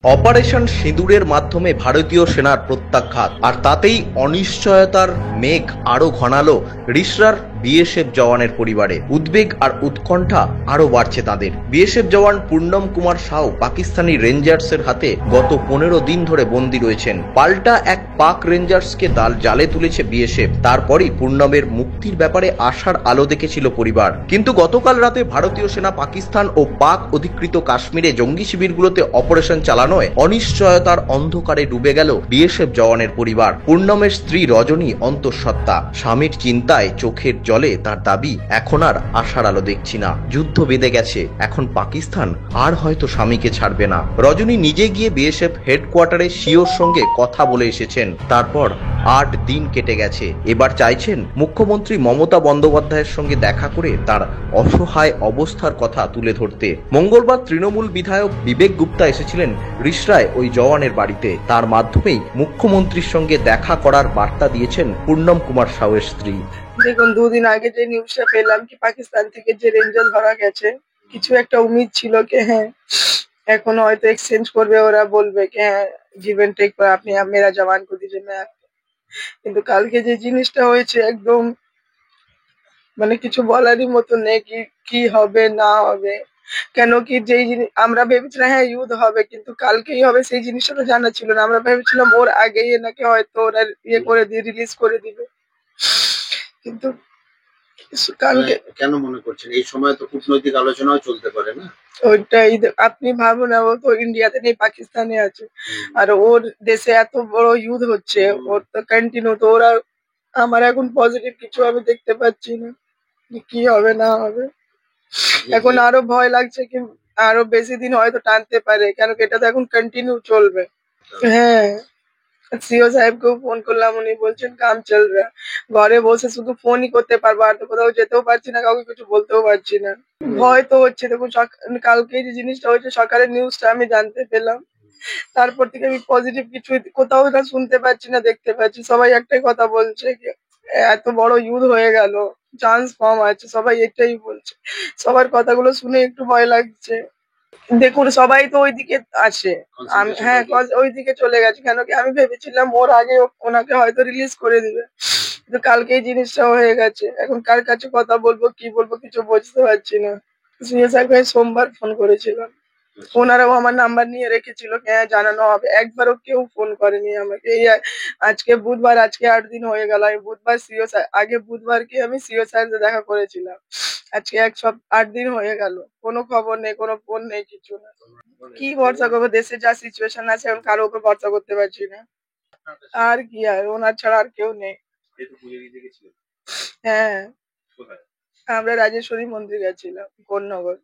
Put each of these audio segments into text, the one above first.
Operation সিঁদুরের মাধ্যমে ভারতীয় সেনার প্রত্যাঘাত, আর তাতেই অনিশ্চয়তার মেঘ আরো ঘনালো রিসরার বিএসএফ জওয়ানের পরিবারে। উদ্বেগ আর উৎকণ্ঠা আরো বাড়ছে তাদের। বিএসএফ জওয়ান পূর্ণম কুমার সাউ পাকিস্তানি রেঞ্জার্সের হাতে গত 15 দিন ধরে বন্দী রয়েছেন। পাল্টা এক পাক রেঞ্জার্সকে জালে তুলেছে বিএসএফ। তারপরই পূর্ণমের মুক্তির ব্যাপারে আশার আলো দেখেছিল পরিবার। কিন্তু গতকাল রাতে ভারতীয় সেনা পাকিস্তান ও পাক অধিকৃত কাশ্মীরে জঙ্গি শিবিরগুলোতে অপারেশন চালানোয় অনিশ্চয়তার অন্ধকারে ডুবে গেল বিএসএফ জওয়ানের পরিবার। পূর্ণমের স্ত্রী রজনী অন্তঃসত্ত্বা। স্বামীর চিন্তায় চোখের জলে তার দাবি, এখন আর আশার আলো দেখছি না। যুদ্ধ বেঁধে গেছে, এখন পাকিস্তান আর হয়তো স্বামীকে ছাড়বে না। রজনী নিজে গিয়ে বিএসএফ হেডকোয়ার্টারে সিওর সঙ্গে কথা বলে এসেছেন। তারপর 8 দিন কেটে গেছে। এবার চাইছেন মুখ্যমন্ত্রী মমতা বন্দ্যোপাধ্যায়ের সঙ্গে দেখা করে তার অসহায় অবস্থার কথা তুলে ধরতে। মঙ্গলবার তৃণমূল বিধায়ক বিবেক গুপ্তা এসেছিলেন রিসরায় ওই জওয়ানের বাড়িতে। তার মাধ্যমেই মুখ্যমন্ত্রীর সঙ্গে দেখা করার বার্তা দিয়েছেন পূর্ণম কুমার সাউয়ের স্ত্রী। দেখুন, 2 দিন আগে যে নিউজটা পেলাম কি পাকিস্তান থেকে যে রেঞ্জার ধরা গেছে, কিছু একটা উম্মিদ ছিল কি হ্যাঁ এখন হয়তো এক্সচেঞ্জ করবে, ওরা বলবে কি হ্যাঁ গিভ এন্ড টেক করে আপনি মেরা জওয়ান কো দিজিয়ে मैं। কিন্তু কালকে যে জিনিসটা হয়েছে একদম মানে কিছু বলারই মতো নেই কি হবে না হবে। কেন কি যেই জিনিস আমরা ভেবেছিলাম হ্যাঁ ইউথ হবে, কিন্তু কালকেই হবে সেই জিনিসটা তো জানা ছিল না। আমরা ভেবেছিলাম ওর আগেই এনাকে হয়তো ওরা ইয়ে করে দিয়ে রিলিজ করে দিবে, কিন্তু কালকে কেন মনে করছেন এই সময় তো কূটনৈতিক আলোচনাও চলতে পারে না? ওইটাই আপনি ভাবুন, ও তো ইন্ডিয়াতে নেই, পাকিস্তানে আছে, আর ওর দেশে এত বড় যুদ্ধ হচ্ছে, ওর তো কন্টিনিউ। তো ওরা আমার এখন পজিটিভ কিছু আমি দেখতে পাচ্ছি না কি হবে না হবে। এখন আরো ভয় লাগছে কি আরো বেশি দিন হয়তো টানতে পারে, কেন কি এটা তো এখন কন্টিনিউ চলবে। হ্যাঁ, সিও সাহেবকেও ফোন করলাম, উনি বলছেন কাম চল রা, ঘরে বসে শুধু ফোনই করতে পারবো, আর তো কোথাও যেতেও পারছি না, কাউকে কিছু বলতেও পারছি না। ভয় তো হচ্ছে। দেখুন কালকে যে জিনিসটা হয়েছে সকালের নিউজটা আমি জানতে পেলাম, তারপর থেকে আমি পজিটিভ কিছু কোথাও না শুনতে পাচ্ছি না দেখতে পাচ্ছি। সবাই একটাই কথা বলছে এত বড় যুদ্ধ হয়ে গেল, চান্স কম আছে, সবাই এটাই বলছে। সবার কথাগুলো শুনে একটু ভয় লাগছে। দেখুন সবাই তো ওইদিকে আসে, হ্যাঁ ওইদিকে চলে গেছে, কেন কি আমি ভেবেছিলাম ওর আগে ওনাকে হয়তো রিলিজ করে দিবে, কিন্তু কালকে এই জিনিসটা হয়ে গেছে। এখন কার কাছে কথা বলবো কি বলবো কিছু বুঝতে পারছি না। সিএ সাহেবকে সোমবার ফোন করেছিলাম, ওনারাও আমার নাম্বার নিয়ে রেখেছিল, হ্যাঁ জানানো হবে। একবারও কেউ ফোন করেনি আমাকে। এই আজকে বুধবার, আজকে 8 দিন হয়ে গেল। আমি বুধবার আগে বুধবারকে আমি সিও সাহেব দেখা করেছিলাম, আজকে 8 দিন হয়ে গেল, কোনো খবর নেই, কোনো ফোন নেই, কিছু না। কি ভরসা করবো, দেশে যা সিচুয়েশন আছে এখন কারো উপর ভরসা করতে পারছি না। আর কি, আর ওনার ছাড়া আর কেউ নেই। হ্যাঁ, আমরা রাজেশ্বরী মন্দির গেছিলাম, কোন্নগর।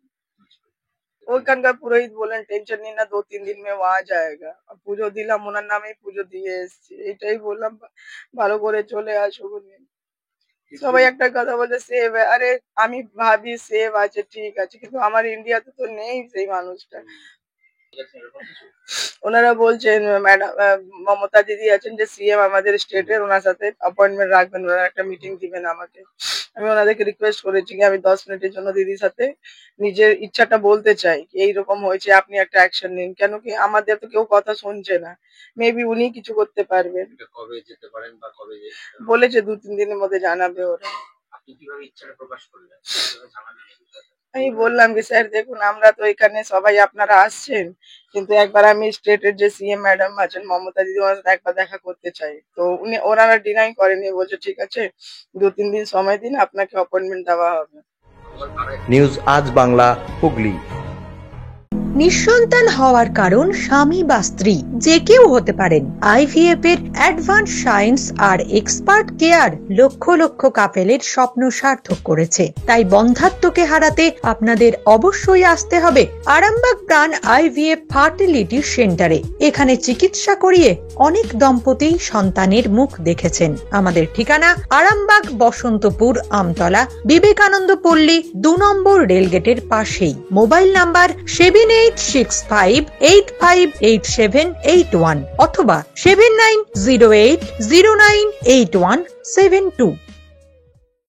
ওইখানকার পুরোহিত বলেন টেনশন নিন না, 2-3 दिन में वहां जाएगा। পুজো দিলাম, ওনার নামে পুজো দিয়ে এসেছি, এটাই বললাম ভালো করে চলে আসো। সবাই একটা কথা বলছে সেভ। আরে আমি ভাবি সেভ আছে, ঠিক আছে, কিন্তু আমার ইন্ডিয়াতে তো নেই সেই মানুষটা। ওনারা বলছেন ম্যাডাম মমতা দিদি আছেন যে সিএম আমাদের স্টেটের, ওনার সাথে অ্যাপয়েন্টমেন্ট রাখবেন, ওনারা একটা মিটিং দিবেন আমাকে। আমি ওনাদেরকে রিকোয়েস্ট করেছি কি আমি 10 মিনিটের জন্য দিদির সাথে নিজের ইচ্ছাটা বলতে চাই, এইরকম হয়েছে, আপনি একটা অ্যাকশন নিন। কেন কি আমাদের তো কেউ কথা শুনছে না, মেবি উনি কিছু করতে পারবেন। কবে যেতে পারেন বা কবে বলেছে 2-3 দিনের মধ্যে জানাবে ওরা। আপনি কিভাবে ইচ্ছাটা প্রকাশ করলেন? আমি বললাম কি স্যার দেখুন আমরা তো এখানে সবাই আপনারা আসছেন, কিন্তু একবার আমি স্টেটের যে সিএম ম্যাডাম আছেন মমতা দিদি, ওনার সাথে একবার দেখা করতে চাই। তো ওনারা ডিনাই করেনি, বলছে ঠিক আছে 2-3 দিন সময় দিন, আপনাকে অ্যাপয়েন্টমেন্ট দেওয়া হবে। নিউজ আজ বাংলা, হুগলি। নিঃসন্তান হওয়ার কারণ স্বামী বা স্ত্রী যে কেউ হতে পারেন। আইভিএফ এর অ্যাডভান্স সায়েন্স আর এক্সপার্ট কেয়ার লক্ষ লক্ষ কাপেলের স্বপ্ন সার্থক করেছে। তাই বন্ধাত্বকে হারাতে আপনাদের অবশ্যই আসতে হবে আরামবাগ প্রাণ আইভিএফ ফার্টিলিটি সেন্টারে। এখানে চিকিৎসা করিয়ে অনেক দম্পতি সন্তানের মুখ দেখেছেন। আমাদের ঠিকানা আরামবাগ বসন্তপুর আমতলা বিবেকানন্দ পল্লী 2 নম্বর রেলগেটের পাশেই। মোবাইল নাম্বার 7865858781 অথবা 7908098172।